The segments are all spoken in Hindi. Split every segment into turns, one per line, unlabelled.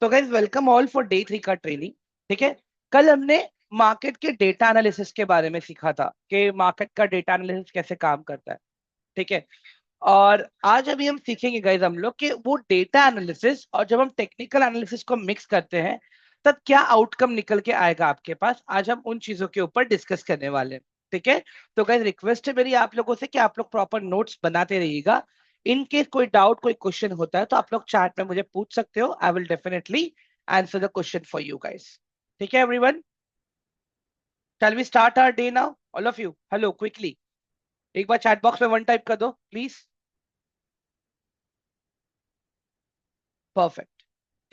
तो guys welcome all for day 3 का ट्रेनिंग। ठीक है। कल हमने मार्केट के डेटा एनालिसिस के बारे में सीखा था कि मार्केट का डेटा एनालिसिस कैसे काम करता है। ठीक है। और आज अभी हम सीखेंगे गाइज हम लोग कि वो डेटा एनालिसिस और जब हम टेक्निकल एनालिसिस को मिक्स करते हैं तब क्या आउटकम निकल के आएगा आपके पास। आज हम उन चीजों के ऊपर डिस्कस करने वाले हैं। ठीक है। तो गाइज रिक्वेस्ट है मेरी आप लोगों से कि आप लोग प्रॉपर नोट्स बनाते रहिएगा। इन केस कोई डाउट कोई क्वेश्चन होता है तो आप लोग चैट में मुझे पूछ सकते हो। I will definitely answer the question for you guys. ठीक है everyone. Shall we start our day now all of you. Hello quickly एक बार चैट बॉक्स में वन टाइप कर दो प्लीज। परफेक्ट।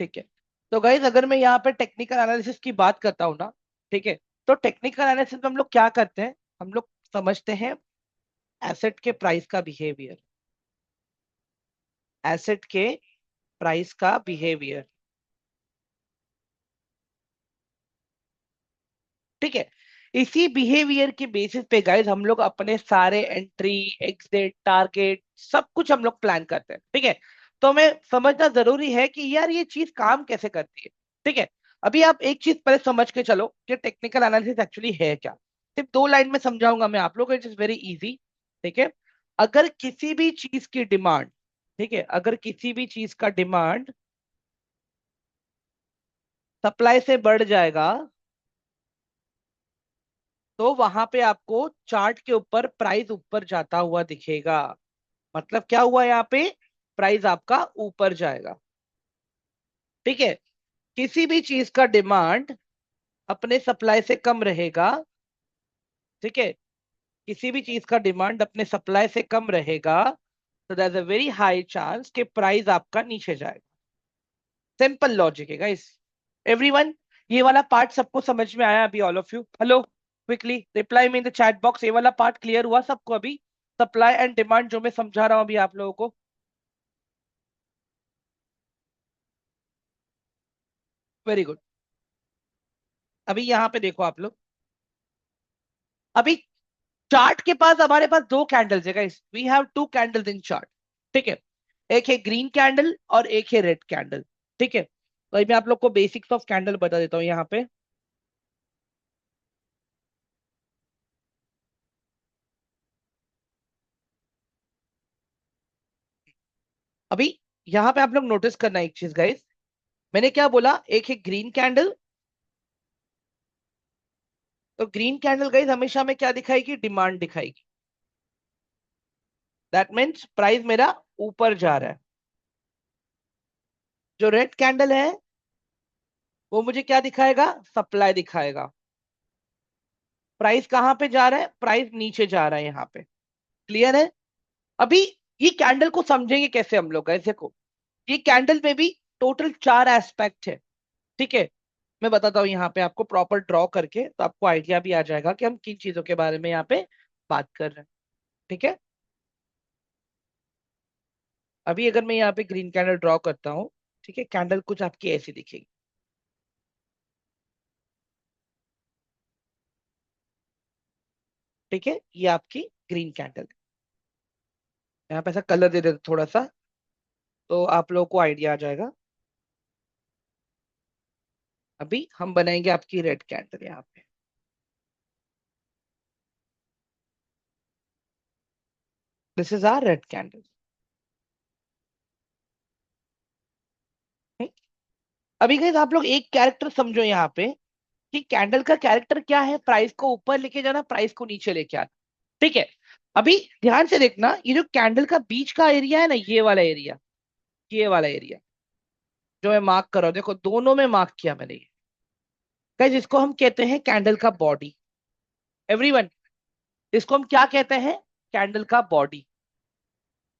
ठीक है। तो गाइज अगर मैं यहाँ पे टेक्निकल एनालिसिस की बात करता हूँ ना। ठीक है। तो टेक्निकल एनालिसिस में हम लोग क्या करते हैं। हम लोग समझते हैं एसेट के प्राइस का बिहेवियर। एसेट के प्राइस का बिहेवियर। ठीक है। इसी बिहेवियर के बेसिस पे गाइज हम लोग अपने सारे एंट्री एग्जिट टारगेट सब कुछ हम लोग प्लान करते हैं। ठीक है। तो हमें समझना जरूरी है कि यार ये चीज काम कैसे करती है। ठीक है। अभी आप एक चीज पहले समझ के चलो कि टेक्निकल एनालिसिस एक्चुअली है क्या। सिर्फ दो लाइन में समझाऊंगा मैं आप लोग को। It is very easy. ठीक है। अगर किसी भी चीज की डिमांड। ठीक है। अगर किसी भी चीज का डिमांड सप्लाई से बढ़ जाएगा तो वहां पे आपको चार्ट के ऊपर प्राइस ऊपर जाता हुआ दिखेगा। मतलब क्या हुआ यहाँ पे। प्राइस आपका ऊपर जाएगा। ठीक है। किसी भी चीज का डिमांड अपने सप्लाई से कम रहेगा। ठीक है। किसी भी चीज का डिमांड अपने सप्लाई से कम रहेगा तो there is a very high chance कि प्राइस आपका नीचे जाएगा। सिंपल लॉजिक है गाइस। एवरीवन ये वाला पार्ट सबको समझ में आया अभी all of you. Hello quickly reply me in the chat box. ये वाला पार्ट क्लियर हुआ सबको अभी। सप्लाई एंड डिमांड जो मैं समझा रहा हूं अभी आप लोगों को। Very good. अभी यहाँ पे देखो आप लोग। अभी चार्ट के पास हमारे पास दो कैंडल्स है guys. We have two candles in chart. ठीक है। एक है ग्रीन कैंडल और एक है रेड कैंडल। ठीक है। तो अभी मैं आप लोग को बेसिक्स ऑफ कैंडल बता देता हूँ यहाँ पे। अभी यहाँ पे आप लोग नोटिस करना एक चीज गाइस। मैंने क्या बोला एक है ग्रीन कैंडल। तो ग्रीन कैंडल गाइस हमेशा में क्या दिखाएगी डिमांड दिखाएगी। दैट मीन्स प्राइस मेरा ऊपर जा रहा है। जो रेड कैंडल है वो मुझे क्या दिखाएगा सप्लाई दिखाएगा। प्राइस कहां पे जा रहा है प्राइस नीचे जा रहा है यहाँ पे। क्लियर है। अभी ये कैंडल को समझेंगे कैसे हम लोग ऐसे को। ये कैंडल में भी टोटल चार एस्पेक्ट है। ठीक है। मैं बताता हूँ यहाँ पे आपको प्रॉपर ड्रॉ करके तो आपको आइडिया भी आ जाएगा कि हम किन चीजों के बारे में यहाँ पे बात कर रहे हैं। ठीक है। अभी अगर मैं यहाँ पे ग्रीन कैंडल ड्रॉ करता हूँ। ठीक है। कैंडल कुछ आपकी ऐसी दिखेगी। ठीक है। ये आपकी ग्रीन कैंडल है। यहाँ पे ऐसा कलर दे देते थोड़ा सा तो आप लोगों को आइडिया आ जाएगा। अभी हम बनाएंगे आपकी रेड कैंडल यहाँ पे। This is our red candle. अभी गाइस आप लोग एक कैरेक्टर समझो यहाँ पे कि कैंडल का कैरेक्टर क्या है प्राइस को ऊपर लेके जाना प्राइस को नीचे लेके आना। ठीक है। अभी ध्यान से देखना ये जो कैंडल का बीच का एरिया है ना ये वाला एरिया। ये वाला एरिया जो मैं मार्क कर रहा हूं देखो दोनों में मार्क किया मैंने ये। गाइस इसको हम कहते हैं कैंडल का बॉडी। एवरीवन इसको हम क्या कहते हैं कैंडल का बॉडी।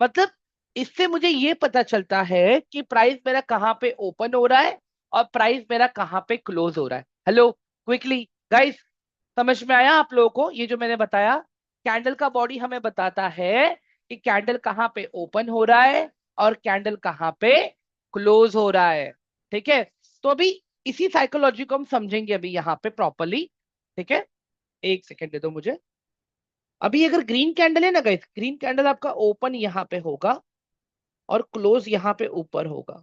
मतलब इससे मुझे ये पता चलता है कि प्राइस मेरा कहाँ पे ओपन हो रहा है और प्राइस मेरा कहाँ पे क्लोज हो रहा है। हेलो क्विकली गाइस समझ में आया आप लोगों को ये जो मैंने बताया। कैंडल का बॉडी हमें बताता है कि कैंडल कहाँ पे ओपन हो रहा है और कैंडल कहाँ पे क्लोज हो रहा है। ठीक है। तो अभी इसी साइकोलॉजी को हम समझेंगे अभी यहाँ पे प्रॉपरली। ठीक है। एक सेकेंड दे दो मुझे। अभी अगर ग्रीन कैंडल है ना गाइस ग्रीन कैंडल आपका ओपन यहाँ पे होगा और क्लोज यहाँ पे ऊपर होगा।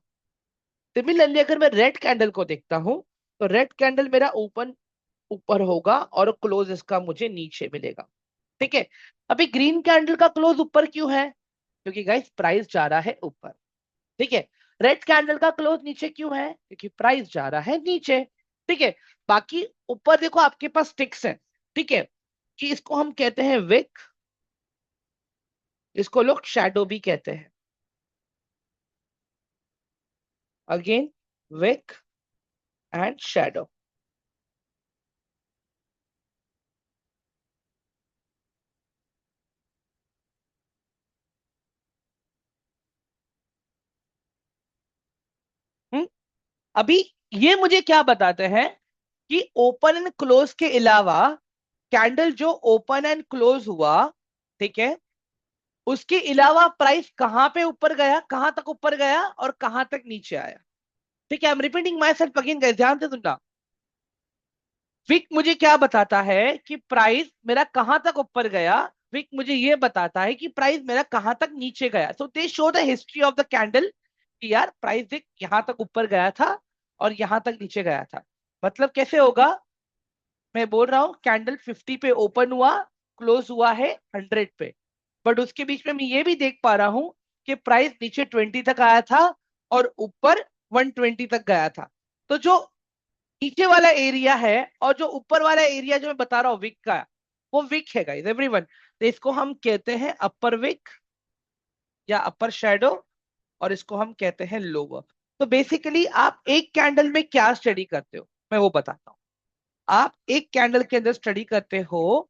सिमिलरली अगर मैं रेड कैंडल को देखता हूं, तो रेड कैंडल मेरा ओपन ऊपर होगा और क्लोज इसका मुझे नीचे मिलेगा। ठीक है। अभी ग्रीन कैंडल का क्लोज ऊपर क्यों है? क्योंकि गाइस प्राइस जा रहा है ऊपर। ठीक है। रेड कैंडल का क्लोज नीचे क्यों है? क्योंकि प्राइस जा रहा है नीचे। ठीक है। बाकी ऊपर देखो आपके पास टिक्स है। ठीक है। कि इसको हम कहते हैं विक, इसको लोग शैडो भी कहते हैं। Again, wick and shadow. अभी ये मुझे क्या बताते हैं कि ओपन एंड क्लोज के अलावा कैंडल जो ओपन एंड क्लोज हुआ, ठीक है, उसके अलावा प्राइस कहां पे ऊपर गया, कहां तक ऊपर गया और कहां तक नीचे आया। ठीक है, I am repeating my self again guys, ध्यान से सुनना। विक मुझे क्या बताता है कि प्राइस मेरा कहां तक ऊपर गया। विक मुझे ये बताता है कि प्राइस मेरा कहां तक नीचे गया। So they show the history of the candle कि यार प्राइस देख यहां तक ऊपर गया था और यहां तक नीचे गया था। मतलब कैसे होगा? मैं बोल रहा हूं कैंडल 50 पे ओपन हुआ, क्लोज हुआ है 100 पे, बट उसके बीच में मैं ये भी देख पा रहा हूं कि प्राइस नीचे 20 तक आया था और ऊपर 120 तक गया था। तो जो नीचे वाला एरिया है और जो ऊपर वाला एरिया जो मैं बता रहा हूँ विक का, वो विक है गाइस एवरीवन। तो इसको हम कहते हैं अपर विक या अपर शेडो, और इसको हम कहते हैं लोअर। तो बेसिकली आप एक कैंडल में क्या स्टडी करते हो, मैं वो बताता हूँ। आप एक कैंडल के अंदर स्टडी करते हो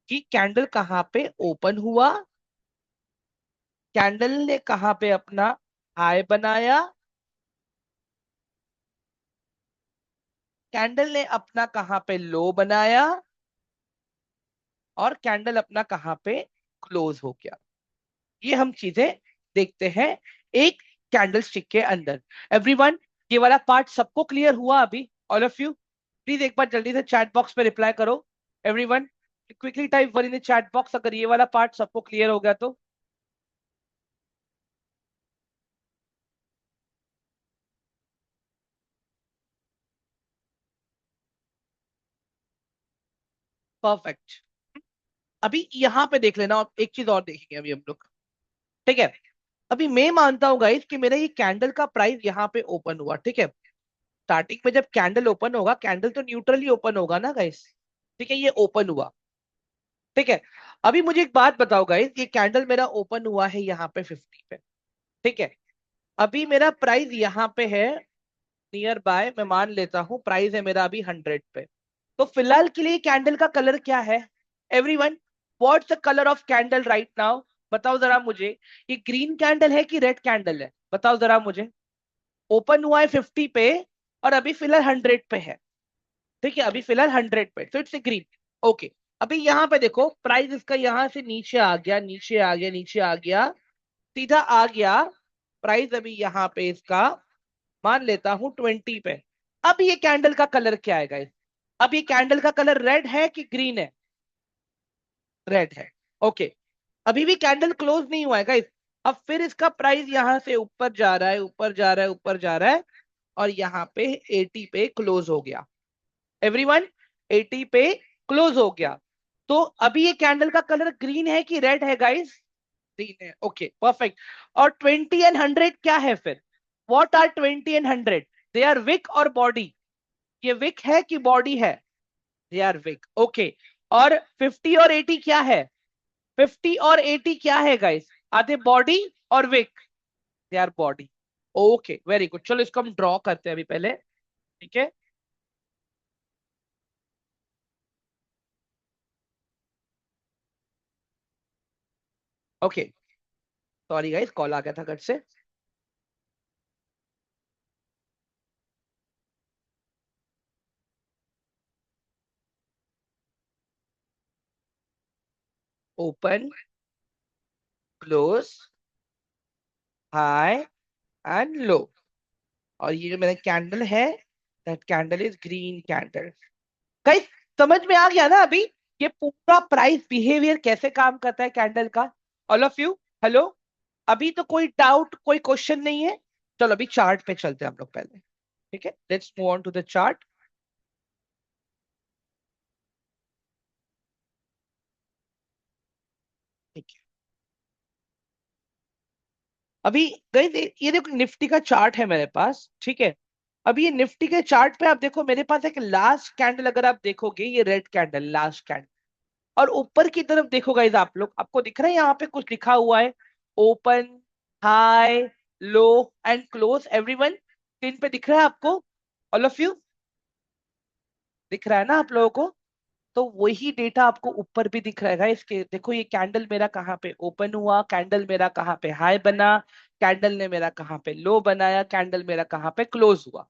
कि कैंडल कहाँ पे ओपन हुआ, कैंडल ने कहाँ पे अपना हाई बनाया, कैंडल ने अपना कहाँ पे लो बनाया, और कैंडल अपना कहाँ पे क्लोज हो गया। ये हम चीजें देखते हैं एक कैंडल स्टिक के अंदर। एवरीवन, ये वाला पार्ट सबको क्लियर हुआ अभी? ऑल ऑफ यू प्लीज एक बार जल्दी से चैट बॉक्स पे रिप्लाई करो। Everyone quickly type one in the chat box अगर ये वाला पार्ट सबको क्लियर हो गया तो। परफेक्ट। अभी यहां पे देख लेना, और एक चीज और देखेंगे अभी हम लोग। ठीक है। अभी मैं मानता हूँ गाइस कि मेरा ये कैंडल का प्राइस यहाँ पे ओपन हुआ। ठीक है। स्टार्टिंग में जब कैंडल ओपन होगा, कैंडल तो न्यूट्रली ओपन होगा ना गाइस। ठीक है, ये ओपन हुआ। ठीक है। अभी मुझे एक बात बताओ गाइस, ये कैंडल मेरा ओपन हुआ है यहाँ पे 50 पे। ठीक है। अभी मेरा प्राइस यहाँ पे है, नियर बाय मैं मान लेता हूँ प्राइस है मेरा अभी 100 पे। तो फिलहाल के लिए कैंडल का कलर क्या है? Everyone, what's the colour of candle right now? बताओ जरा मुझे। ये ग्रीन कैंडल है कि रेड कैंडल है? बताओ जरा मुझे। ओपन हुआ है 50 पे और अभी फिलहाल 100 पे है। ठीक है, अभी फिलहाल 100 पे, तो इट्स ए ग्रीन। ओके। अभी यहाँ पे देखो प्राइस इसका यहाँ से नीचे आ गया, नीचे आ गया, नीचे आ गया, सीधा आ गया। प्राइस अभी यहाँ पे इसका मान लेता हूं 20 पे। अब ये कैंडल का कलर क्या है गाइस? अब ये कैंडल का कलर रेड है कि ग्रीन है? रेड है। ओके। अभी भी कैंडल क्लोज नहीं हुआ है गाइस। अब फिर इसका प्राइस यहां से ऊपर जा रहा है, ऊपर जा रहा है, ऊपर जा रहा है, और यहाँ पे 80 पे क्लोज हो गया। एवरीवन, 80 पे क्लोज हो गया। तो अभी ये कैंडल का कलर ग्रीन है कि रेड है गाइस? ग्रीन है। Okay, perfect. और 20 एंड 100 क्या है फिर? What are 20 and 100? They are wick और बॉडी? ये विक है कि बॉडी है? They are wick. ओके। और 50 और 80 क्या है? 50 और 80 क्या है गाइस? आर दे बॉडी और wick? They are body. Okay, very good. चलो इसको हम ड्रॉ करते हैं अभी पहले। ठीक है। ओके, सॉरी गाइस, कॉल आ गया था घर से। Open, close, high and low. और ये जो मेरा कैंडल है, that candle is green candle. Guys, समझ में आ गया ना अभी ये पूरा प्राइस बिहेवियर कैसे काम करता है कैंडल का? All of you, hello. अभी तो कोई डाउट, कोई क्वेश्चन नहीं है? चलो अभी चार्ट पे चलते हैं हम लोग पहले। ठीक है, let's move on to the chart. ठीक है, अभी गाइस ये देखो निफ्टी का चार्ट है मेरे पास। ठीक है, अभी ये निफ्टी के चार्ट पे आप देखो, मेरे पास एक लास्ट कैंडल अगर आप देखोगे, ये रेड कैंडल लास्ट कैंडल, और ऊपर की तरफ देखो गाइस आप लोग, आपको दिख रहा है यहाँ पे कुछ लिखा हुआ है, open, high, low and close. Everyone screen पे दिख रहा है आपको? ऑल ऑफ यू दिख रहा है ना आप लोगों को? तो वही डेटा आपको ऊपर भी दिख रहा है इसके। देखो ये कैंडल मेरा कहाँ पे ओपन हुआ, कैंडल मेरा कहाँ पे हाई बना, कैंडल ने मेरा कहाँ पे लो बनाया, कैंडल मेरा कहाँ पे क्लोज हुआ।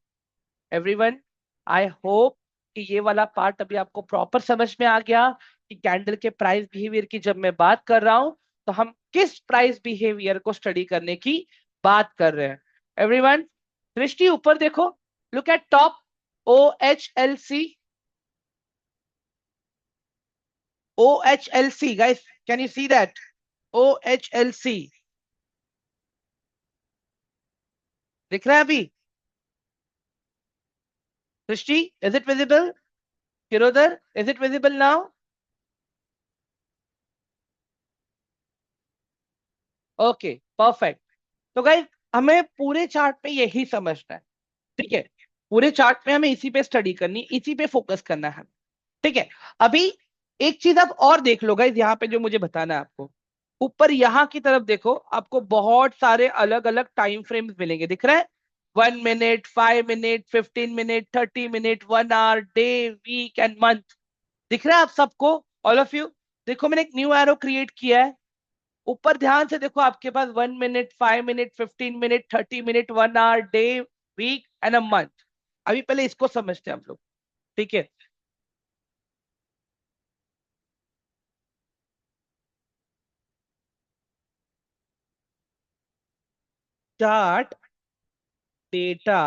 एवरीवन, आई होप कि ये वाला पार्ट अभी आपको प्रॉपर समझ में आ गया कि कैंडल के प्राइस बिहेवियर की जब मैं बात कर रहा हूं तो हम किस प्राइस बिहेवियर को स्टडी करने की बात कर रहे हैं। एवरीवन, दृष्टि ऊपर देखो, look at top, OHLC, OHLC guys, can you see that? OHLC दिख रहा है अभी? Drishti, is it visible? किरोदर, is it visible now? Okay, perfect. तो गाइस हमें पूरे चार्ट पे यही समझना है। ठीक है, पूरे चार्ट में हमें इसी पे स्टडी करनी, इसी पे फोकस करना है। ठीक है, अभी एक चीज आप और देख लो गाइस, यहाँ पे जो मुझे बताना है आपको, ऊपर यहाँ की तरफ देखो, आपको बहुत सारे अलग अलग टाइम फ्रेम्स मिलेंगे, दिख रहा है? 1 minute, 5 minute, 15 minute, 30 minute, 1 hour, day, week and month. दिख रहा है आप सबको? ऑल ऑफ यू देखो, मैंने एक न्यू एरो क्रिएट किया है। ऊपर ध्यान से देखो, आपके पास 1 minute, 5 minute, 15 minute, 30 minute, 1 hour, day, week and a month. अभी पहले इसको समझते हैं हम लोग। ठीक है, chart data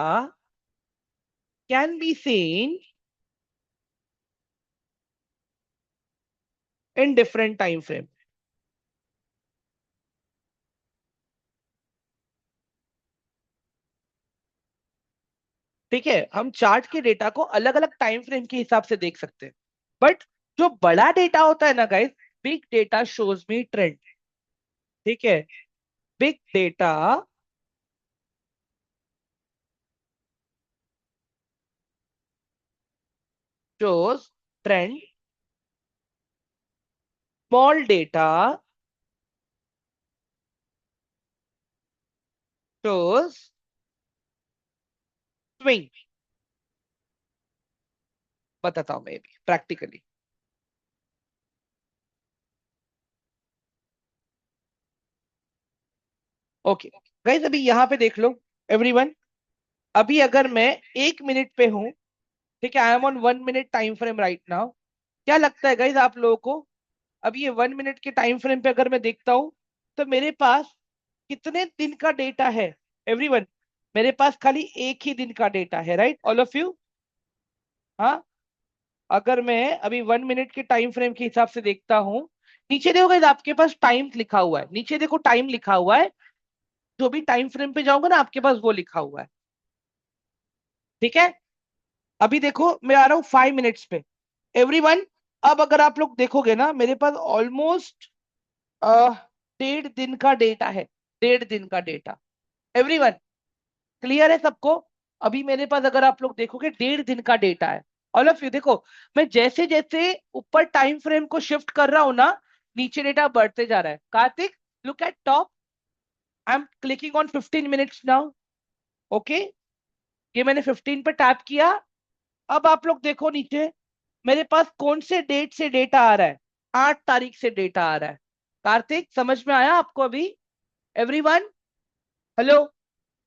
can be seen in different time frame. ठीक है, हम चार्ट के डेटा को अलग अलग टाइम फ्रेम के हिसाब से देख सकते हैं, बट जो बड़ा डेटा होता है ना गाइस, बिग डेटा शोज मी ट्रेंड। ठीक है, big data shows trend, small data shows swing. बताता हूं मैं भी प्रैक्टिकली। ओके गाइस, अभी यहां पे देख लो एवरीवन, अभी अगर मैं 1 मिनट पे हूं, ठीक है, I am on 1 minute time frame right now. क्या लगता है गाइस आप लोगों को, अभी ये 1 मिनट के टाइम फ्रेम पे अगर मैं देखता हूं तो मेरे पास कितने दिन का डेटा है? एवरीवन, मेरे पास खाली एक ही दिन का डेटा है, राइट? ऑल ऑफ यू, हाँ। अगर मैं अभी 1 मिनट के टाइम फ्रेम के हिसाब से देखता हूँ, नीचे देखो guys, आपके पास टाइम लिखा हुआ है, नीचे देखो टाइम लिखा हुआ है। जो भी टाइम फ्रेम पे जाऊंगा ना, आपके पास वो लिखा हुआ है। ठीक है, अभी देखो मैं आ रहा हूँ 5 मिनट्स पे। एवरीवन, अब अगर आप लोग देखोगे ना, मेरे पास ऑलमोस्ट 1.5 दिन का डेटा है, 1.5 दिन का डेटा। एवरीवन, क्लियर है सबको? अभी मेरे पास अगर आप लोग देखोगे 1.5 दिन का डेटा है। ऑल ऑफ यू देखो, मैं जैसे जैसे ऊपर टाइम फ्रेम को शिफ्ट कर रहा हूं ना, नीचे डेटा बढ़ते जा रहा है। Kartik, look at top, I am clicking on 15 minutes now. Okay, ये मैंने 15 पे टैप किया। अब आप लोग देखो नीचे, मेरे पास कौन से डेट से डेटा आ रहा है? 8 तारीख से डेटा आ रहा है। कार्तिक, समझ में आया आपको अभी? एवरीवन, हेलो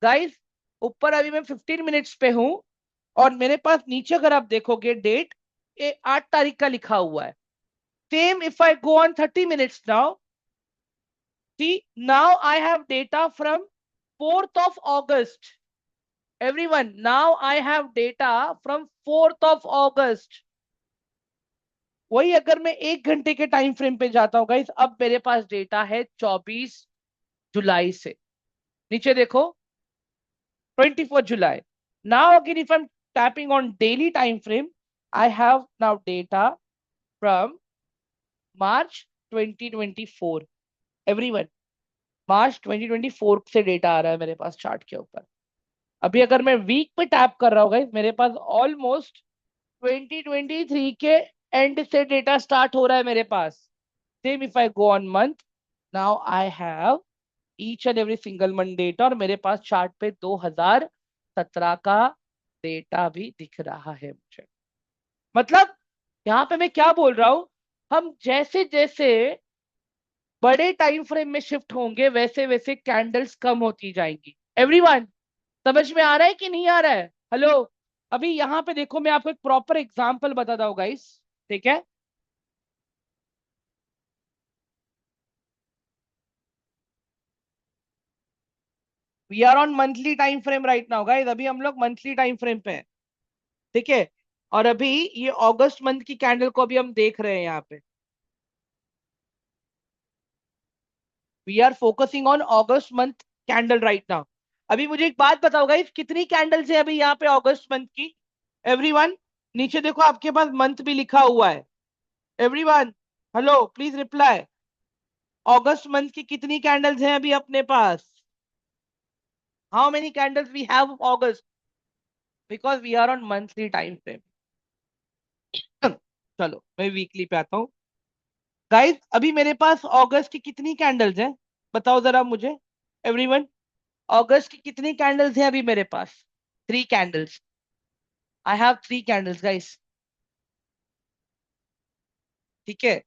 गाइस, ऊपर अभी मैं 15 मिनट्स पे हूं, और मेरे पास नीचे अगर आप देखोगे डेट, ये 8 तारीख का लिखा हुआ है। Same if I go on 30 minutes now, see, now I have data from 4th of August। Everyone, now I have data from 4th of August। वही अगर मैं 1 घंटे के टाइम फ्रेम पे जाता हूँ गाइस, अब मेरे पास डेटा है 24 जुलाई से। नीचे देखो, 24th July. Now again, if I'm tapping on daily time frame, I have now data from March 2024. Everyone, March 2024 से डेटा आ रहा है मेरे पास चार्ट के ऊपर. अभी अगर मैं वीक पे टैप कर रहा हूँ गाइस, मेरे पास ऑलमोस्ट 2023 के एंड से डेटा स्टार्ट हो रहा है मेरे पास. Same if I go on month, now I have each and every single month data, और मेरे पास चार्ट पे 2017 का डेटा भी दिख रहा है मुझे. मतलब यहाँ पे मैं क्या बोल रहा हूं, हम जैसे जैसे बड़े टाइम फ्रेम में शिफ्ट होंगे वैसे वैसे कैंडल्स कम होती जाएंगी. एवरीवन, समझ में आ रहा है कि नहीं आ रहा है? हेलो. अभी यहाँ पे देखो, मैं आपको एक प्रॉपर एग्जांपल बताता हूँ गाइस. ठीक है. We are on monthly time frame right now guys. अभी हम लोग मंथली टाइम फ्रेम पे हैं. ठीक है. और अभी ये अगस्त मंथ की कैंडल को अभी हम देख रहे हैं यहाँ पे. We are focusing on August month candle right now. अभी मुझे एक बात बताओ गाइस, कितनी कैंडल्स है अभी यहाँ पे अगस्त मंथ की? एवरीवन, नीचे देखो आपके पास मंथ भी लिखा हुआ है. Everyone, hello, please reply. अगस्त मंथ की कितनी कैंडल्स हैं अभी अपने पास? How many candles we have August? Because we are on monthly time frame. चलो मैं वीकली पे आता हूँ. गाइस, अभी मेरे पास अगस्त की कितनी कैंडल्स हैं? बताओ जरा मुझे. एवरीवन, अगस्त की कितनी कैंडल्स हैं अभी मेरे पास? 3 candles. I have 3 candles guys. ठीक है.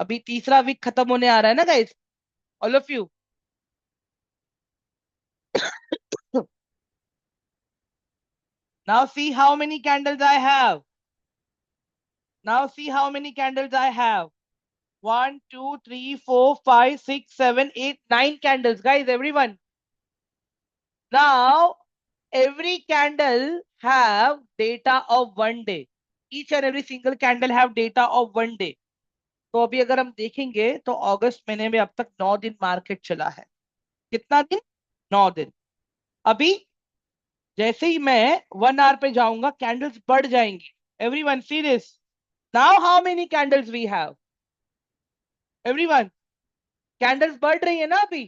अभी तीसरा वीक खत्म होने आ रहा है ना guys, all of you. Now see how many candles I have. Now see how many candles I have. 1 2 3 4 5 6 7 8 9 candles, guys. Everyone. Now, every candle have data of 1 day. Each and every single candle have data of 1 day. तो अभी अगर हम देखेंगे तो अगस्त महीने में अब तक 9 दिन मार्केट चला है. कितना दिन? 9 दिन. अभी जैसे ही मैं 1 आवर पे जाऊंगा, कैंडल्स बढ़ जाएंगी. Everyone see this. Now how many candles we have? Everyone, candles बढ़ रही है ना अभी.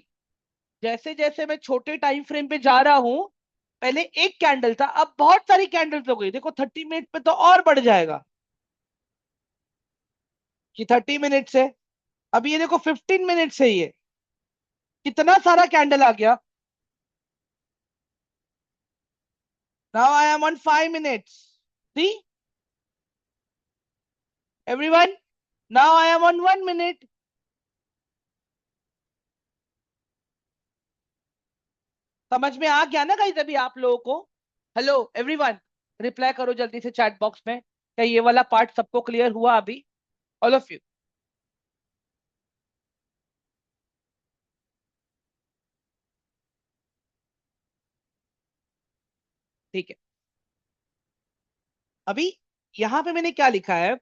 जैसे जैसे मैं छोटे टाइम फ्रेम पे जा रहा हूं, पहले एक कैंडल था, अब बहुत सारी कैंडल्स हो गई. देखो 30 मिनट पे तो और बढ़ जाएगा कि 30 मिनट से. अभी ये देखो 15 मिनट से ये कितना सारा कैंडल आ गया. Now I am on 5 minutes. See everyone, now I am on 1 minute. समझ में आ गया ना गाइस अभी आप लोगों को? हेलो एवरीवन, रिप्लाई करो जल्दी से चैट बॉक्स में. क्या ये वाला पार्ट सबको क्लियर हुआ अभी? All of you. ठीक है. अभी यहां पे मैंने क्या लिखा है?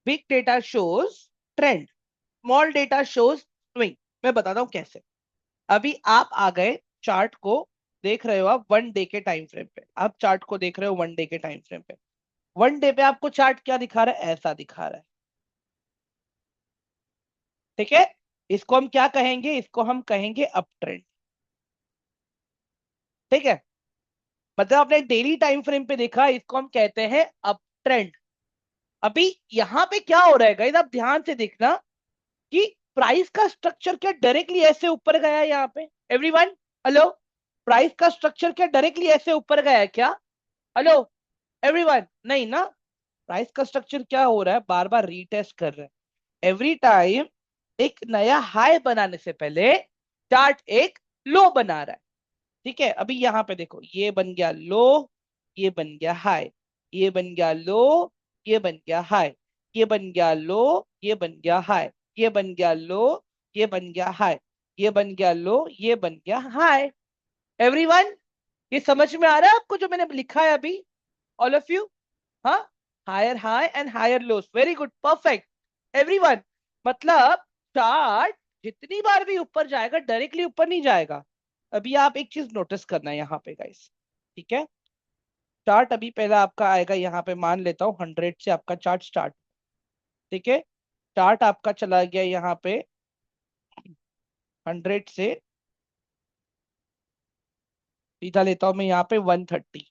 Big data shows trend, small data shows swing. मैं बताता हूं कैसे. अभी आप आ गए चार्ट को, देख रहे हो आप 1 डे के टाइम फ्रेम पे. आप चार्ट को देख रहे हो 1 डे के टाइम फ्रेम पे. 1 डे पे आपको चार्ट क्या दिखा रहा है? ऐसा दिखा रहा है. ठीक है. इसको हम क्या कहेंगे? इसको हम कहेंगे अप ट्रेंड. ठीक है. मतलब आपने डेली टाइम फ्रेम पे देखा, इसको हम कहते हैं अप ट्रेंड. अभी यहां पे क्या हो रहा है गाइस, आप ध्यान से देखना कि प्राइस का स्ट्रक्चर क्या डायरेक्टली ऐसे ऊपर गया है यहाँ पे? Everyone, hello. प्राइस का स्ट्रक्चर क्या डायरेक्टली ऐसे ऊपर गया है क्या? हेलो एवरीवन, नहीं ना. प्राइस का स्ट्रक्चर क्या हो रहा है? बार बार रीटेस्ट कर रहा है. एवरी टाइम एक नया हाई बनाने से पहले चार्ट एक लो बना रहा है. ठीक है. अभी यहाँ पे देखो, ये बन गया लो, ये बन गया हाई, ये बन गया लो, ये बन गया हाई, ये बन गया लो, ये बन गया हाई, ये बन गया लो, ये बन गया हाई, ये बन गया लो, ये बन गया हाई. एवरीवन, ये समझ में आ रहा है आपको जो मैंने लिखा है अभी? All of you. हाँ. Higher high and higher lows. Very good, perfect. Everyone, मतलब चार्ट जितनी बार भी ऊपर जाएगा डायरेक्टली ऊपर नहीं जाएगा. अभी आप एक चीज नोटिस करना है यहाँ पे गाइस. ठीक है। चार्ट अभी पहला आपका आएगा यहाँ पे, मान लेता हूँ 100 से आपका चार्ट स्टार्ट। ठीक है। चार्ट आपका चला गया यहाँ पे 100 से, सीधा लेता हूं मैं यहाँ पे 130,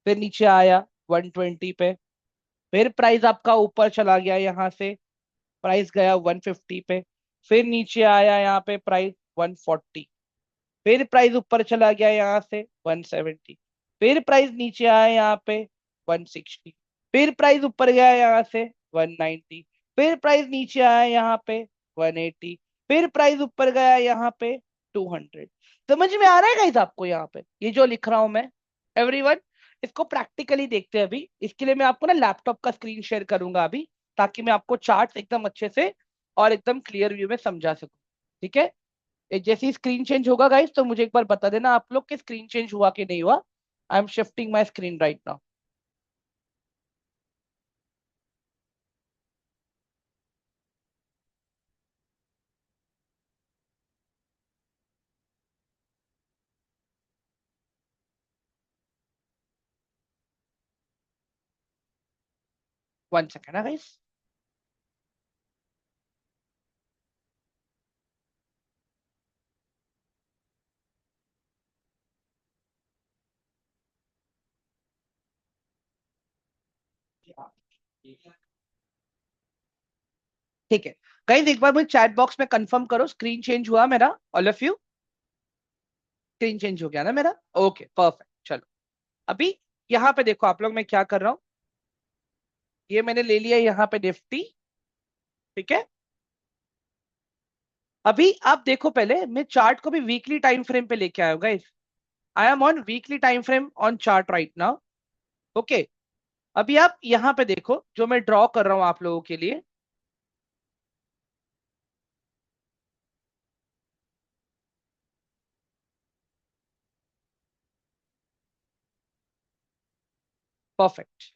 फिर नीचे आया 120 पे, फिर प्राइस आपका ऊपर चला गया यहाँ से, प्राइस गया 150 पे, फिर नीचे आया यहाँ पे प्राइस 140, फिर प्राइस ऊपर चला गया यहाँ से 170, फिर प्राइस नीचे आया यहाँ पे 160, फिर प्राइस ऊपर गया यहाँ से 190, फिर प्राइस नीचे आया यहाँ पे 180, फिर प्राइस ऊपर गया यहाँ पे 200। समझ में आ रहा है गाइस आपको यहाँ पे ये जो लिख रहा हूं मैं? एवरीवन, इसको प्रैक्टिकली देखते हैं अभी। इसके लिए मैं आपको ना लैपटॉप का स्क्रीन शेयर करूंगा अभी, ताकि मैं आपको चार्ट्स एकदम अच्छे से और एकदम क्लियर व्यू में समझा सकूं। ठीक है। जैसे ही स्क्रीन चेंज होगा गाइस, तो मुझे एक बार बता देना आप लोग कि स्क्रीन चेंज हुआ कि नहीं हुआ। I am shifting my screen right now. 1 second है गाइस। ठीक है गाइस, एक बार मुझे चैट बॉक्स में कंफर्म करो, स्क्रीन चेंज हुआ मेरा? All of you, screen change हो गया ना मेरा? Okay perfect. चलो अभी यहाँ पे देखो आप लोग, मैं क्या कर रहा हूँ, ये मैंने ले लिया यहाँ पे निफ्टी। ठीक है। अभी आप देखो, पहले मैं चार्ट को भी वीकली टाइम फ्रेम पे लेके आया हूँ guys. I am on weekly time frame on chart right now. Okay. अभी आप यहाँ पे देखो जो मैं ड्रॉ कर रहा हूँ आप लोगों के लिए। परफेक्ट।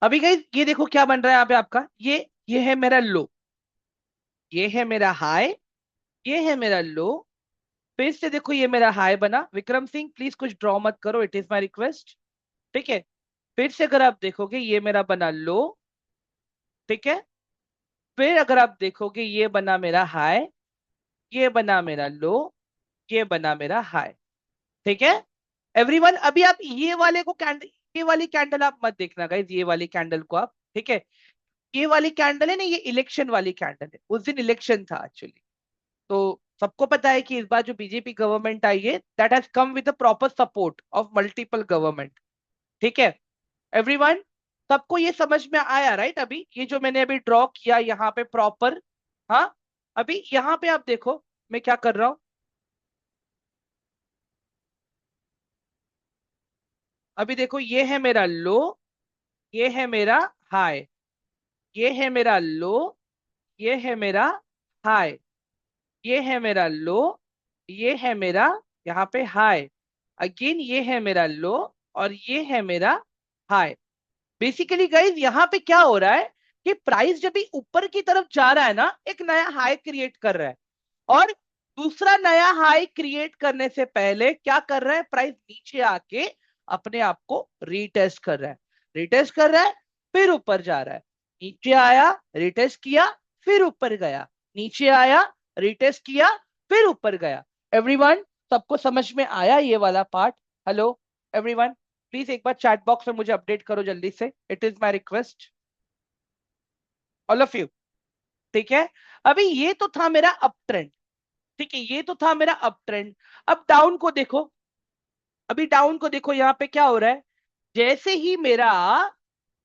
अभी गाइस ये देखो क्या बन रहा है यहाँ पे आपका, ये है मेरा लो, ये है मेरा हाई, ये है मेरा लो। फिर से देखो ये मेरा हाई बना। विक्रम सिंह प्लीज कुछ ड्रॉ मत करो, इट इज माय रिक्वेस्ट। ठीक है। फिर से अगर आप देखोगे ये मेरा बना लो। ठीक है। फिर अगर आप देखोगे ये बना मेरा हाई, ये बना मेरा लो, ये बना मेरा हाई। ठीक है। एवरीवन, अभी आप ये वाले को कैंडल, ये वाली कैंडल आप मत देखना गाइज, ये वाली कैंडल को आप, ठीक है, ये वाली कैंडल है ना, ये इलेक्शन वाली कैंडल है। उस दिन इलेक्शन था एक्चुअली। तो सबको पता है कि इस बार जो बीजेपी गवर्नमेंट आई है, that has come with the proper support of multiple government. ठीक है। एवरीवन, सबको ये समझ में आया राइट? अभी ये जो मैंने अभी ड्रॉ किया यहाँ पे प्रॉपर। हाँ। अभी यहाँ पे आप देखो मैं क्या कर रहा हूँ। अभी देखो ये है मेरा लो, ये है मेरा हाई, ये है मेरा लो, ये है मेरा हाई, ये है मेरा लो, ये है मेरा यहाँ पे हाई, अगेन ये है मेरा लो, और ये है मेरा हाई। बेसिकली गाइज यहाँ पे क्या हो रहा है कि प्राइस जब भी ऊपर की तरफ जा रहा है ना, एक नया हाई क्रिएट कर रहा है, और दूसरा नया हाई क्रिएट करने से पहले क्या कर रहा है, प्राइस नीचे आके अपने आप को रीटेस्ट कर रहा है, रीटेस्ट कर रहा है, फिर ऊपर जा रहा है। नीचे आया, रीटेस्ट किया, फिर ऊपर गया, नीचे आया, रीटेस्ट किया, फिर ऊपर गया। एवरीवन, सबको समझ में आया ये वाला पार्ट? हेलो एवरीवन, प्लीज एक बार चैट बॉक्स में मुझे अपडेट करो जल्दी से, it is my request, all of you. ठीक है। अभी ये तो था मेरा अप ट्रेंड। ठीक है, ये तो था मेरा अप ट्रेंड। अब डाउन को देखो। अभी डाउन को देखो, यहाँ पे क्या हो रहा है, जैसे ही मेरा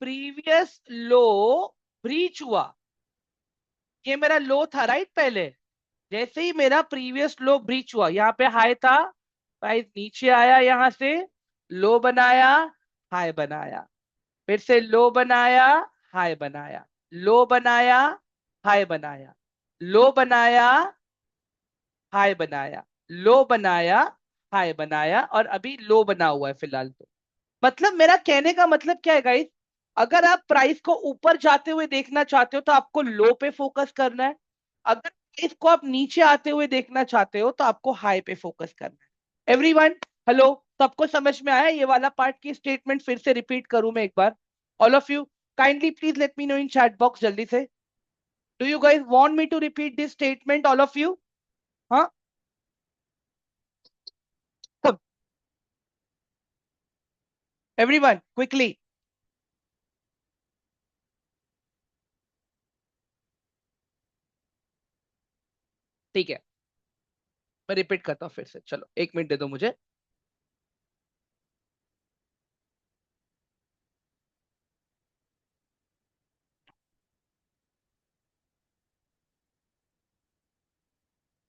प्रीवियस लो ब्रीच हुआ, ये मेरा लो था राइट पहले, जैसे ही मेरा प्रीवियस लो ब्रीच हुआ, यहाँ पे हाई था, प्राइस नीचे आया यहाँ से, लो बनाया, हाई बनाया, फिर से लो बनाया, हाई बनाया, लो बनाया, हाई बनाया, लो बनाया, हाई बनाया, लो बनाया, हाई बनाया, और अभी लो बना हुआ है फिलहाल तो। मतलब मेरा कहने का मतलब क्या है गाइस, अगर आप प्राइस को ऊपर जाते हुए देखना चाहते हो तो आपको लो पे फोकस करना है, अगर प्राइस को आप नीचे आते हुए देखना चाहते हो तो आपको हाई पे फोकस करना है। एवरीवन, हेलो, सबको समझ में आया ये वाला पार्ट की स्टेटमेंट फिर से रिपीट करूं मैं एक बार? All of you kindly please let me know in chat box जल्दी से। Do you guys want me to repeat this statement all of you? हाँ, सब, एवरीवन क्विकली। ठीक है, मैं रिपीट करता हूँ फिर से, चलो 1 मिनट दे दो मुझे।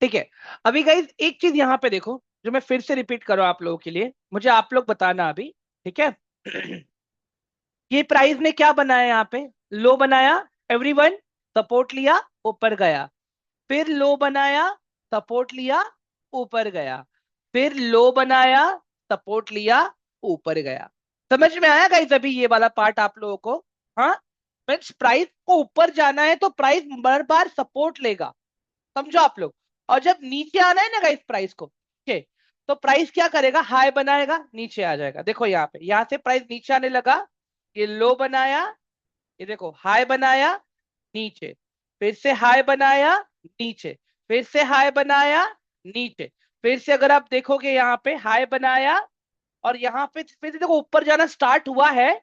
ठीक है, अभी गाइज एक चीज यहाँ पे देखो जो मैं फिर से रिपीट करूँ आप लोगों के लिए, मुझे आप लोग बताना अभी। ठीक है। ये प्राइस ने क्या बनाया यहाँ पे? लो बनाया, एवरीवन, सपोर्ट लिया, ऊपर गया, फिर लो बनाया, सपोर्ट लिया, ऊपर गया, फिर लो बनाया, सपोर्ट लिया, ऊपर गया। समझ में आया गाइस अभी ये वाला पार्ट आप लोगों को? हाँ, मीन्स प्राइस को ऊपर जाना है तो प्राइस बार बार सपोर्ट लेगा, समझो आप लोग। और जब नीचे आना है ना गाइस प्राइस को, ठीक है, तो प्राइस क्या करेगा? हाई बनाएगा, नीचे आ जाएगा। देखो यहाँ पे, यहाँ से प्राइस नीचे आने लगा, ये लो बनाया, ये देखो हाई बनाया, नीचे, फिर से हाई बनाया, नीचे, फिर से हाई बनाया, नीचे, फिर से अगर आप देखोगे यहाँ पे हाई बनाया, और यहाँ पे फिर से देखो ऊपर जाना स्टार्ट हुआ है,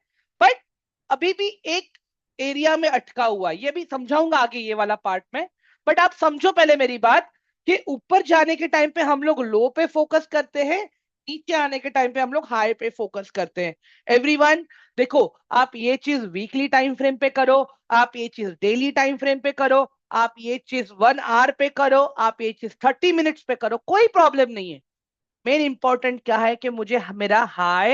बट अभी भी एक एरिया में अटका हुआ है। ये भी समझाऊंगा आगे ये वाला पार्ट में, बट आप समझो पहले मेरी बात कि ऊपर जाने के टाइम पे हम लोग लो पे फोकस करते हैं, नीचे आने के टाइम पे हम लोग हाई पे फोकस करते हैं। एवरीवन देखो, आप ये चीज वीकली टाइम फ्रेम पे करो, आप ये चीज डेली टाइम फ्रेम पे करो, आप ये चीज 1 आवर पे करो, आप ये चीज 30 मिनट्स पे करो, कोई प्रॉब्लम नहीं है। मेन इंपॉर्टेंट क्या है कि मुझे मेरा हाई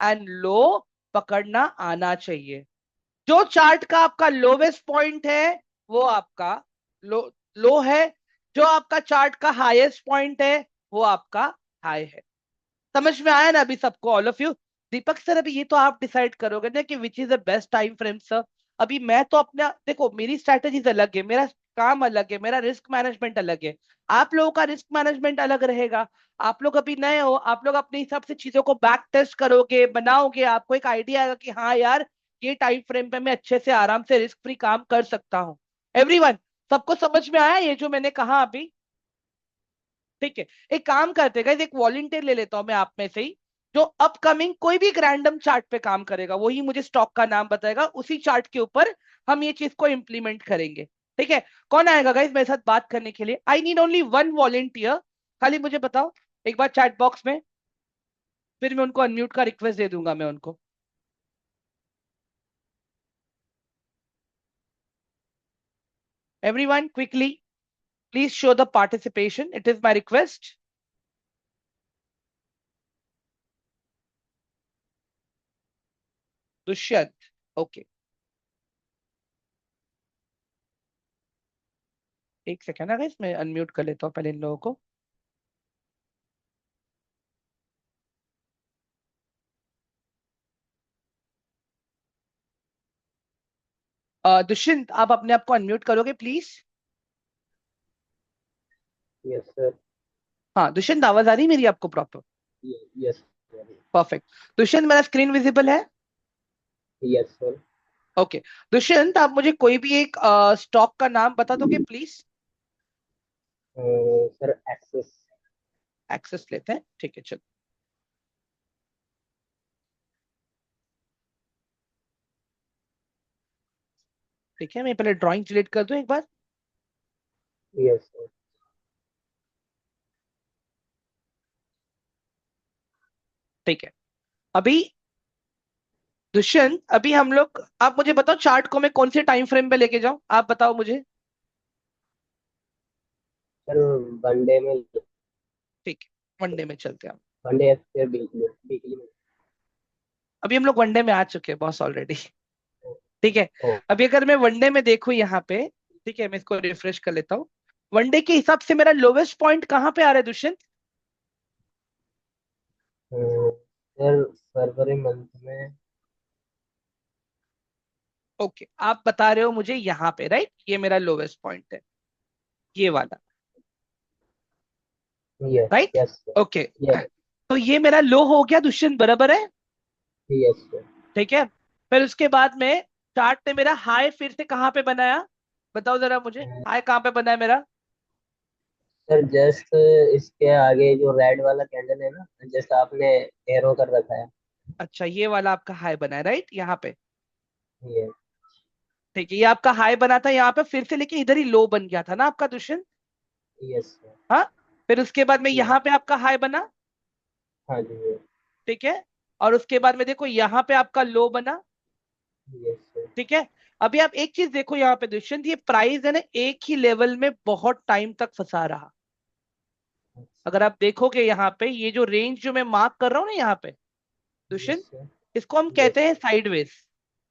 एंड लो पकड़ना आना चाहिए। जो चार्ट का आपका लोवेस्ट पॉइंट है वो आपका लो लो है, जो आपका चार्ट का हाईएस्ट पॉइंट है वो आपका हाई है। समझ में आया ना अभी सबको, all of you? Deepak sir अभी ये तो आप डिसाइड करोगे ना कि which is the best time frame sir. अभी मैं तो अपना देखो, मेरी स्ट्रैटेजीज अलग है, मेरा काम अलग है, मेरा रिस्क मैनेजमेंट अलग है, आप लोगों का रिस्क मैनेजमेंट अलग रहेगा। आप लोग अभी नए हो, आप लोग अपने हिसाब से चीजों को बैक टेस्ट करोगे, बनाओगे, आपको एक आइडिया आएगा कि हाँ यार ये टाइम फ्रेम पे मैं अच्छे से आराम से रिस्क फ्री काम कर सकता हूँ। एवरीवन, सबको समझ में आया ये जो मैंने कहा अभी? ठीक है, एक काम करते हैं guys, एक वॉलंटियर ले लेता हूं मैं आप में से ही, जो अपकमिंग कोई भी एक रैंडम चार्ट पे काम करेगा, वही मुझे स्टॉक का नाम बताएगा, उसी चार्ट के ऊपर हम ये चीज को इम्प्लीमेंट करेंगे। ठीक है, कौन आएगा गाइस मेरे साथ बात करने के लिए? I need only one volunteer, खाली मुझे बताओ एक बार चैट बॉक्स में, फिर मैं उनको अनम्यूट का रिक्वेस्ट दे दूंगा मैं उनको। Everyone quickly please show the participation, it is my request. Dushyant, okay, एक सेकेंड ना गाइस, मैं अनम्यूट कर लेता हूँ पहले इन लोगों को। दुष्यंत आप अपने आप को अनम्यूट करोगे प्लीज?
Yes sir.
हाँ दुष्यंत, आवाज आ रही है मेरी आपको प्रॉपर?
Yes
perfect. दुष्यंत मेरा स्क्रीन विजिबल है?
Yes sir.
ओके। दुष्यंत आप मुझे कोई भी एक स्टॉक का नाम बता दोगे प्लीज?
Sir access.
एक्सेस लेते हैं, ठीक है चलो। ठीक है, मैं पहले ड्राइंग डिलीट कर दूं एक बार।
Yes sir.
ठीक है, अभी दुष्यंत अभी हम लोग, आप मुझे बताओ चार्ट को मैं कौन से टाइम फ्रेम पे लेके जाऊं, आप बताओ मुझे।
सर वनडे में।
ठीक है, वनडे में चलते हैं हम।
वनडे या फिर वीकली वीकली में।
अभी हम लोग वनडे में आ चुके हैं बॉस ऑलरेडी। ठीक है,
ओ
अभी अगर मैं वनडे में देखूं यहाँ पे, ठीक है मैं इसको रिफ्रेश कर लेता हूँ। वनडे के हिसाब से मेरा लोवेस्ट पॉइंट कहाँ पे आ रहा है दुष्यंत?
सर फरवरी मंथ में।
ओके, आप बता रहे हो मुझे यहाँ पे, राइट, ये मेरा लोवेस्ट पॉइंट है, ये वाला,
yes
right?
Yes sir.
Okay,
yes
तो ये मेरा लो हो गया दुष्यंत, बराबर है?
Yes sir.
ठीक है। फिर उसके बाद में चार्ट ने मेरा हाई फिर से कहाँ पे बनाया? बताओ जरा मुझे, हाई कहाँ पे बना है मेरा?
सर जस्ट इसके आगे जो रेड वाला कैंडल है ना, जस्ट आपने एरो कर रखा है।
अच्छा, ये वाला आपका हाई बना है, राइट, यहाँ पे।
ये।
ठीक है, ये आपका हाई बना था यहाँ पे फिर से, लेकिन इधर ही लो बन गया था ना आपका दुष्यंत।
Yes sir.
हाँ। फिर उसके बाद में
यस।
यहाँ पे आपका हाई बना।
हाँ जी।
ठीक है। और उसके बाद में देखो यहाँ पे आपका लो बना।
Yes sir.
ठीक है। अभी आप एक चीज देखो यहाँ पे दुष्यंत, ये प्राइस है ना एक ही लेवल में बहुत टाइम तक फंसा रहा।
अच्छा।
अगर आप देखोगे यहाँ पे ये जो रेंज जो मैं मार्क कर रहा हूँ ना यहाँ पे
यस
दुष्यंत,
सर।
इसको हम
यस
कहते हैं
सर।
साइडवेज।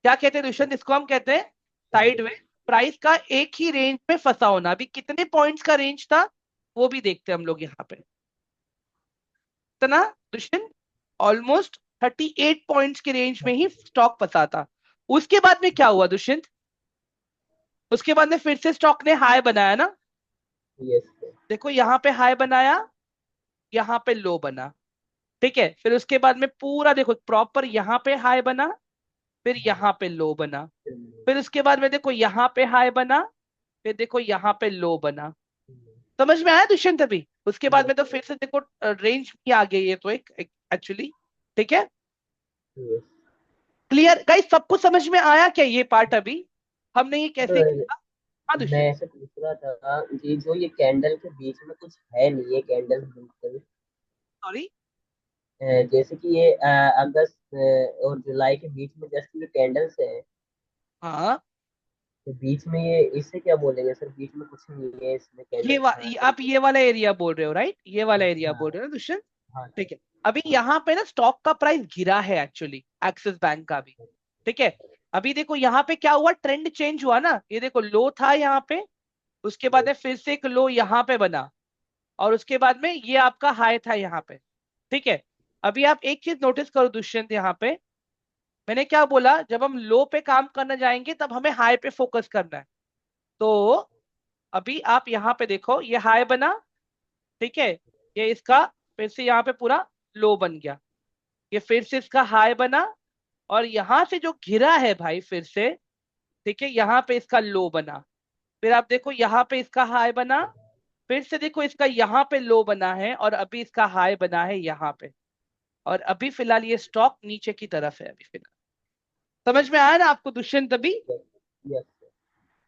क्या कहते हैं दुष्यंत, इसको हम कहते हैं साइडवेज।
साइड।
प्राइस का एक ही रेंज में फंसा होना। अभी कितने पॉइंट्स का रेंज था वो भी देखते हैं हम लोग यहाँ पे। इतना दुष्यंत, ऑलमोस्ट 38 पॉइंट्स के रेंज में ही स्टॉक फंसा था। उसके बाद में क्या हुआ दुष्यंत? उसके बाद में फिर से स्टॉक ने हाई बनाया ना।
Yes sir.
देखो यहाँ पे हाई बनाया, यहाँ पे लो बना। ठीक है। फिर उसके बाद में पूरा देखो प्रॉपर यहाँ पे हाई बना, फिर यहाँ पे लो बना। फिर उसके बाद में देखो यहाँ पे हाई बना, फिर देखो यहाँ पे लो बना। समझ में आया दुष्यंत अभी? उसके बाद
यस
में तो
सर।
फिर से देखो रेंज भी आ गई है तो एक एक्चुअली। ठीक है।
यस।
क्लियर गाइस, सब कुछ समझ में आया क्या ये पार्ट अभी हमने ये कैसे
सर
किया? हाँ
मैं
दुष्यंत।
ऐसे पूछ रहा था कि जो ये कैंडल के बीच में कुछ है नहीं, ये कैंडल बिल्कुल
सॉरी।
जैसे कि ये अगस्त और जुलाई के बीच में जस्ट जो कैंडल्स है,
हाँ।
तो बीच में ये इसे क्या बोलेंगे सर? बीच में कुछ नहीं है इसमें कैंडल के
आप
तरीके
ये वाला एरिया बोल रहे हो, राइट, ये वाला
से।
एरिया
हाँ।
बोल रहे हो ना दुष्यंत?
हाँ सर।
ठीक है। अभी यहाँ पे ना स्टॉक का प्राइस गिरा है एक्चुअली, एक्सिस बैंक का भी। ठीक है। अभी देखो यहाँ पे क्या हुआ, ट्रेंड चेंज हुआ ना, ये देखो लो था यहाँ पे, उसके बाद में फिर से एक लो यहाँ पे बना, और उसके बाद में ये आपका हाई था यहाँ पे। ठीक है। अभी आप एक चीज नोटिस करो दुष्यंत, यहाँ पे मैंने क्या बोला, जब हम लो पे काम करने जाएंगे तब हमें हाई पे फोकस करना है। तो अभी आप यहाँ पे देखो ये हाई बना। ठीक है। ये इसका फिर से यहाँ पे पूरा लो बन गया। ये फिर से इसका हाई बना, और यहां से जो घिरा है भाई फिर से, ठीक है, यहाँ पे इसका लो बना। फिर आप देखो यहाँ पे इसका हाई बना, फिर से देखो इसका यहाँ पे लो बना है, और अभी इसका हाई बना है यहाँ पे। और अभी फिलहाल ये स्टॉक नीचे की तरफ है अभी फिलहाल। समझ में आया ना आपको दुष्यंत अभी?
यस।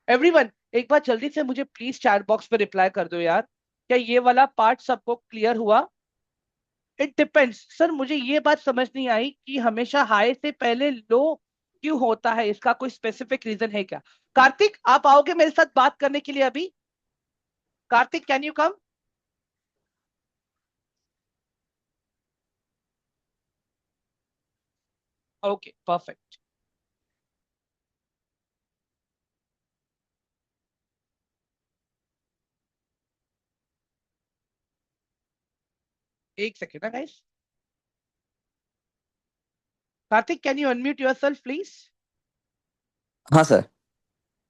एवरीवन, एक बार जल्दी से मुझे प्लीज चैट बॉक्स पे रिप्लाई कर दो यार, क्या ये वाला पार्ट सबको क्लियर हुआ? इट डिपेंड्स सर, मुझे ये बात समझ नहीं आई कि हमेशा हाई से पहले लो क्यों होता है, इसका कोई स्पेसिफिक रीजन है क्या? कार्तिक, आप आओगे मेरे साथ बात करने के लिए अभी? Kartik, can you come? Okay, perfect. एक सेकेंड ना guys. Kartik, can you unmute yourself please?
हाँ सर।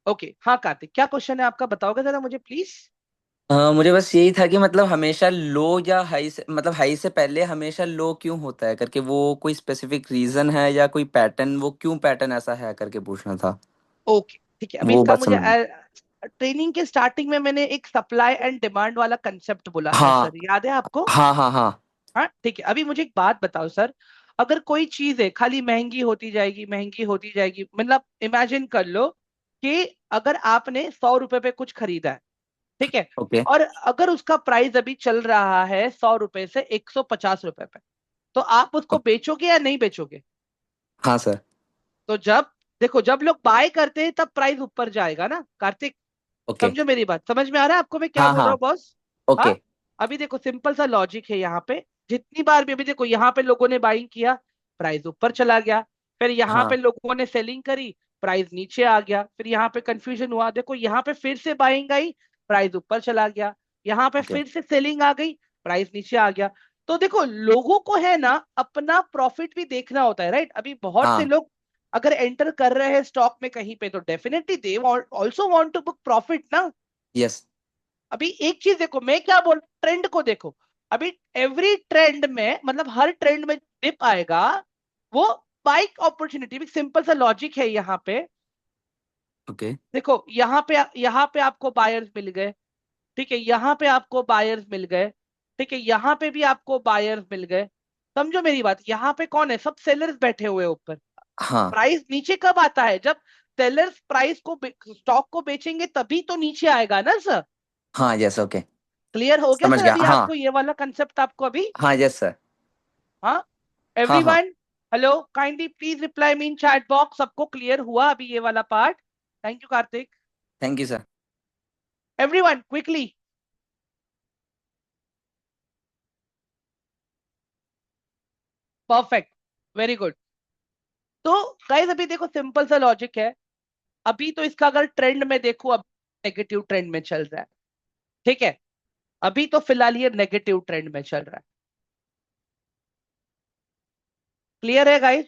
ओके, हाँ कार्तिक, क्या क्वेश्चन है आपका, बताओगे जरा मुझे प्लीज?
मुझे बस यही था कि मतलब हमेशा लो या हाई से मतलब हाई से पहले हमेशा लो क्यों होता है करके, वो कोई स्पेसिफिक रीजन है या कोई पैटर्न, वो क्यों पैटर्न ऐसा है करके पूछना था।
ओके ठीक है, अभी
वो
इसका
बात
मुझे
समझ।
ट्रेनिंग के स्टार्टिंग में मैंने एक सप्लाई एंड डिमांड वाला कंसेप्ट बोला था
हाँ
सर, याद है आपको?
हाँ हाँ हाँ।
हाँ ठीक है। अभी मुझे एक बात बताओ सर, अगर कोई चीज है खाली महंगी होती जाएगी महंगी होती जाएगी, मतलब इमेजिन कर लो कि अगर आपने 100 रुपए पे कुछ खरीदा है, ठीक है,
ओके।
और अगर उसका प्राइस अभी चल रहा है 100 रुपए से 150 रुपए पे, तो आप उसको बेचोगे या नहीं बेचोगे?
हाँ सर।
तो जब देखो जब लोग बाय करते हैं तब प्राइस ऊपर जाएगा ना कार्तिक।
ओके।
समझो मेरी बात, समझ में आ रहा है आपको मैं क्या
हाँ
बोल रहा
हाँ।
हूँ बॉस? हाँ।
ओके।
अभी देखो सिंपल सा लॉजिक है यहाँ पे, जितनी बार भी अभी देखो यहाँ पे लोगों ने बाइंग किया, प्राइस ऊपर चला गया, फिर यहाँ पे
हाँ।
लोगों ने सेलिंग करी, प्राइस नीचे आ गया, फिर यहाँ पे कंफ्यूजन हुआ, देखो यहाँ पे फिर से बाइंग आई, प्राइस ऊपर चला गया, यहाँ पे
ओके।
फिर से सेलिंग आ गई, प्राइस नीचे आ गया। तो देखो लोगों को है ना अपना प्रॉफिट भी देखना होता है, राइट? अभी बहुत से
हाँ।
लोग अगर एंटर कर रहे हैं स्टॉक में कहीं पे तो definitely they also want to book profit ना।
यस।
अभी एक चीज देखो, मैं क्या बोल, ट्रेंड को देखो, अभी एवरी ट्रेंड में, मतलब हर ट्रेंड में डिप आएगा, वो बाइक अपॉर्चुनिटी, सिंपल सा लॉजिक है यहाँ पे।
ओके।
देखो यहाँ पे आपको बायर्स मिल गए, ठीक है, यहाँ पे आपको बायर्स मिल गए, ठीक है, यहाँ पे भी आपको बायर्स मिल गए। समझो मेरी बात, यहाँ पे कौन है, सब सेलर्स बैठे हुए हैं ऊपर।
हाँ
प्राइस नीचे कब आता है, जब सेलर्स प्राइस को, स्टॉक को बेचेंगे तभी तो नीचे आएगा ना सर।
हाँ, यस, ओके।
क्लियर हो गया
समझ
सर
गया,
अभी
हाँ।
आपको ये वाला कंसेप्ट आपको अभी?
हाँ, यस सर।
हाँ,
हाँ, हाँ।
Everyone, hello, kindly please reply me in chat box, सबको क्लियर हुआ अभी ये वाला part? Thank you Kartik.
Thank you sir.
Everyone quickly, perfect, very good. तो गाइस अभी देखो सिंपल सा लॉजिक है, अभी तो इसका अगर ट्रेंड में देखो, अब नेगेटिव ट्रेंड में चल रहा है, ठीक है, अभी तो फिलहाल ये नेगेटिव ट्रेंड में चल रहा है। क्लियर है गाइस?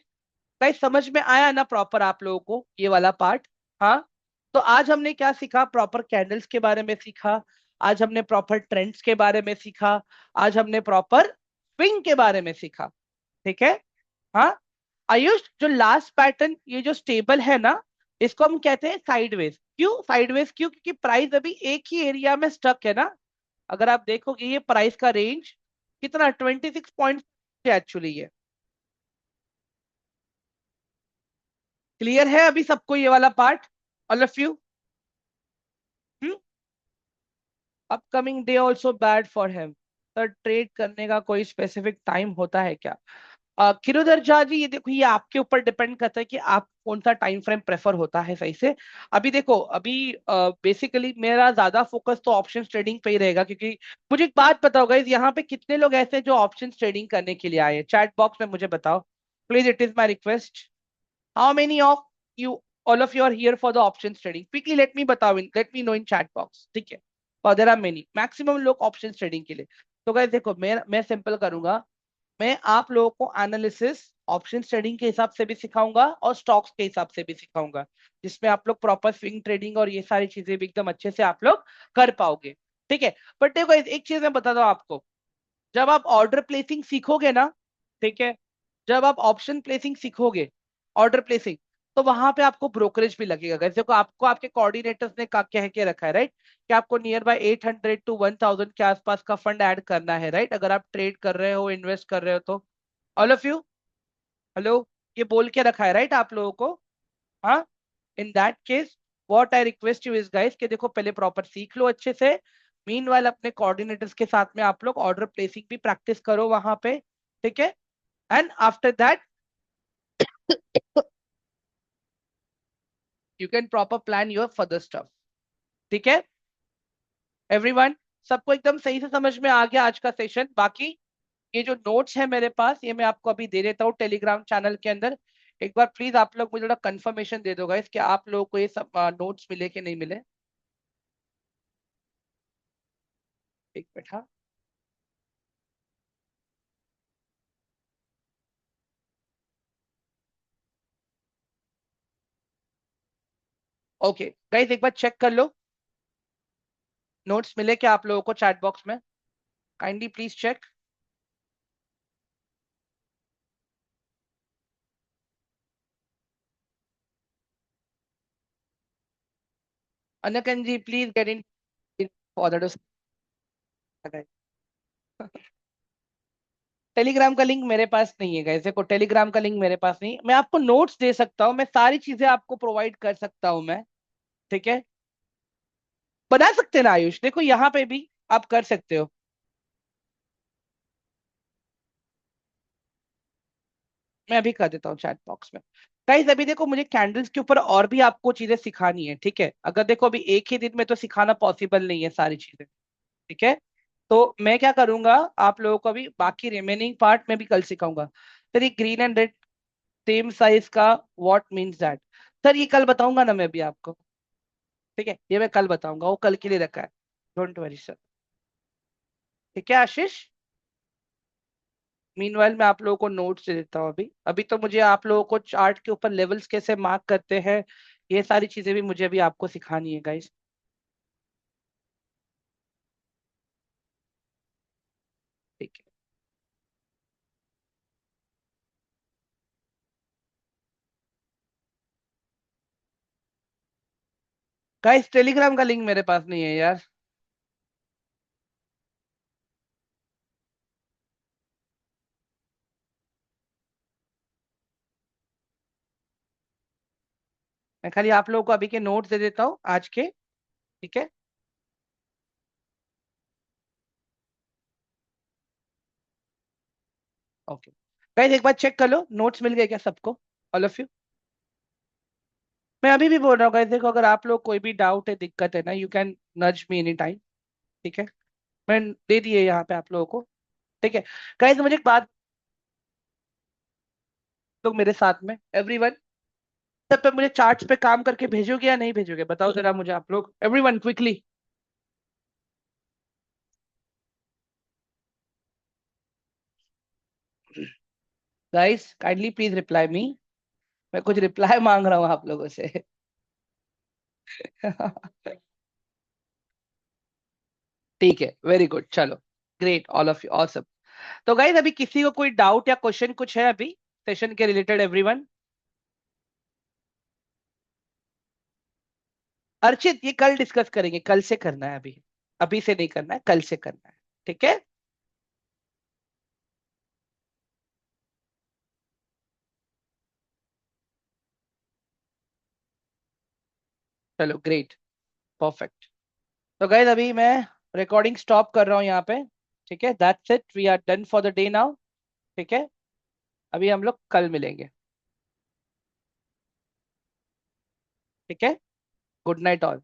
गाइस समझ में आया ना प्रॉपर आप लोगों को ये वाला पार्ट? हाँ। तो आज हमने क्या सीखा, प्रॉपर कैंडल्स के बारे में सीखा, आज हमने प्रॉपर ट्रेंड्स के बारे में सीखा, आज हमने प्रॉपर स्विंग के बारे में सीखा, ठीक है। हाँ, आयुष, जो लास्ट पैटर्न ये जो स्टेबल है ना, इसको हम कहते हैं साइडवेज। क्यों साइडवेज, क्यों? क्योंकि प्राइस अभी एक ही एरिया में स्टक है ना। अगर आप देखोगे ये प्राइस का रेंज कितना, 26 पॉइंट एक्चुअली है। क्लियर है अभी सबको ये वाला part, all of you? Upcoming day also bad for him. Sir trade करने का कोई स्पेसिफिक टाइम होता है क्या? किरोधर झा जी, ये देखो ये आपके ऊपर डिपेंड करता है कि आप कौन सा टाइम फ्रेम प्रेफर होता है सही से। अभी देखो, अभी बेसिकली मेरा ज्यादा फोकस तो ऑप्शन ट्रेडिंग पे ही रहेगा, क्योंकि मुझे एक बात बताओ गाइस, यहाँ पे कितने लोग ऐसे हैं जो ऑप्शन ट्रेडिंग करने के लिए आए हैं? चैट बॉक्स में मुझे बताओ please, it is my request. How many of you, all of you are here for the option trading? Quickly let me बताओ, in let me know in chat box, ठीक है। और देयर आर मेनी, मैक्सिमम लोग ऑप्शन ट्रेडिंग के लिए। तो गाइस देखो, मैं सिंपल करूंगा, मैं आप लोगों को एनालिसिस ऑप्शन ट्रेडिंग के हिसाब से भी सिखाऊंगा और स्टॉक्स के हिसाब से भी सिखाऊंगा, जिसमें आप लोग प्रॉपर स्विंग ट्रेडिंग और ये सारी चीजें भी एकदम अच्छे से आप लोग कर पाओगे, ठीक है। बट देखो एक चीज मैं बता दूं आपको, जब आप ऑर्डर प्लेसिंग सीखोगे ना, ठीक है, जब आप ऑप्शन प्लेसिंग सीखोगे, ऑर्डर प्लेसिंग, तो वहां पे आपको ब्रोकरेज भी लगेगा। जैसे को आपको आपके कोऑर्डिनेटर्स ने कह के रखा है, राइट, कि आपको नियर बाय 800 to 1000 के आसपास का फंड ऐड करना है, राइट, अगर आप ट्रेड कर रहे हो, इन्वेस्ट कर रहे हो तो। ऑल ऑफ यू, हेलो, ये बोल के रखा है राइट आप लोगों को? हाँ। In that case what I request you is guys, कि देखो पहले प्रॉपर सीख लो अच्छे से, मीनवाइल अपने कोऑर्डिनेटर्स के साथ में आप लोग ऑर्डर प्लेसिंग भी प्रैक्टिस करो वहां पे, ठीक है। And after that you can proper plan your further stuff, ठीक है। एवरीवन, सबको एकदम सही से समझ में आ गया आज का सेशन? बाकी ये जो नोट्स है मेरे पास, ये मैं आपको अभी दे देता हूँ टेलीग्राम चैनल के अंदर। एक बार प्लीज आप लोग मुझे थोड़ा कंफर्मेशन दे दो गाइस कि आप लोगों को ये सब नोट्स मिले कि नहीं मिले। एक मिनट, हाँ। ओके गाइस, एक बार चेक कर लो, नोट्स मिले क्या आप लोगों को चैट बॉक्स में? Kindly please check. अनकन जी please get in forward. Telegram का लिंक मेरे पास नहीं है गाइस, देखो टेलीग्राम का लिंक मेरे पास नहीं, मैं आपको नोट्स दे सकता हूँ, मैं सारी चीजें आपको प्रोवाइड कर सकता हूँ मैं, ठीक है। बना सकते हैं ना आयुष, देखो यहाँ पे भी आप कर सकते हो। मैं अभी कर देता हूँ चैट बॉक्स में। गाइस अभी देखो, मुझे कैंडल्स के ऊपर और भी आपको चीजें सिखानी है, ठीक है। अगर देखो अभी एक ही दिन में तो सिखाना पॉसिबल नहीं है सारी चीजें, ठीक है। तो मैं क्या करूंगा, आप लोगों को अभी बाकी रिमेनिंग पार्ट में भी कल सिखाऊंगा। सर ये green and red same size का, व्हाट मींस दैट? सर ये कल बताऊंगा ना मैं भी आपको, ठीक है, ये मैं कल बताऊंगा, वो कल के लिए रखा है, डोंट वरी सर, ठीक है आशीष। मीनवाइल मैं आप लोगों को नोट्स दे देता हूँ अभी, अभी तो मुझे आप लोगों को चार्ट के ऊपर लेवल्स कैसे मार्क करते हैं, ये सारी चीजें भी मुझे अभी आपको सिखानी है गाइस। गाइस टेलीग्राम का लिंक मेरे पास नहीं है यार। मैं खाली आप लोगों को अभी के नोट्स दे देता हूँ आज के। ठीक है। ओके। गाइस एक बार चेक कर लो, नोट्स मिल गए क्या सबको, ऑल ऑफ यू? मैं अभी भी बोल रहा हूँ गाइस, देखो अगर आप लोग कोई भी डाउट है, दिक्कत है ना, यू कैन नज मी एनी टाइम। ठीक है। मैं दे दिए यहाँ पे आप लोगों को। ठीक है। गाइस मुझे एक बात, लोग मेरे साथ में एवरीवन, सब पे मुझे चार्ट्स पे काम करके भेजोगे या नहीं भेजोगे, बताओ जरा मुझे आप लोग, everyone quickly. Guys kindly please reply me. मैं कुछ रिप्लाई मांग रहा हूँ आप लोगों से। ठीक है, वेरी गुड, चलो। Great, all of you awesome. तो गाइस अभी किसी को कोई डाउट या क्वेश्चन कुछ है अभी सेशन के रिलेटेड, एवरीवन? अर्चित ये कल डिस्कस करेंगे, कल से करना है अभी, अभी से नहीं करना है, कल से करना है। ठीक है। चलो ग्रेट, परफेक्ट। तो गाइस अभी मैं रिकॉर्डिंग स्टॉप कर रहा हूँ यहाँ पे। ठीक है, that's it, we are done for the day now. ठीक है। अभी हम लोग कल मिलेंगे। ठीक है। Good night all.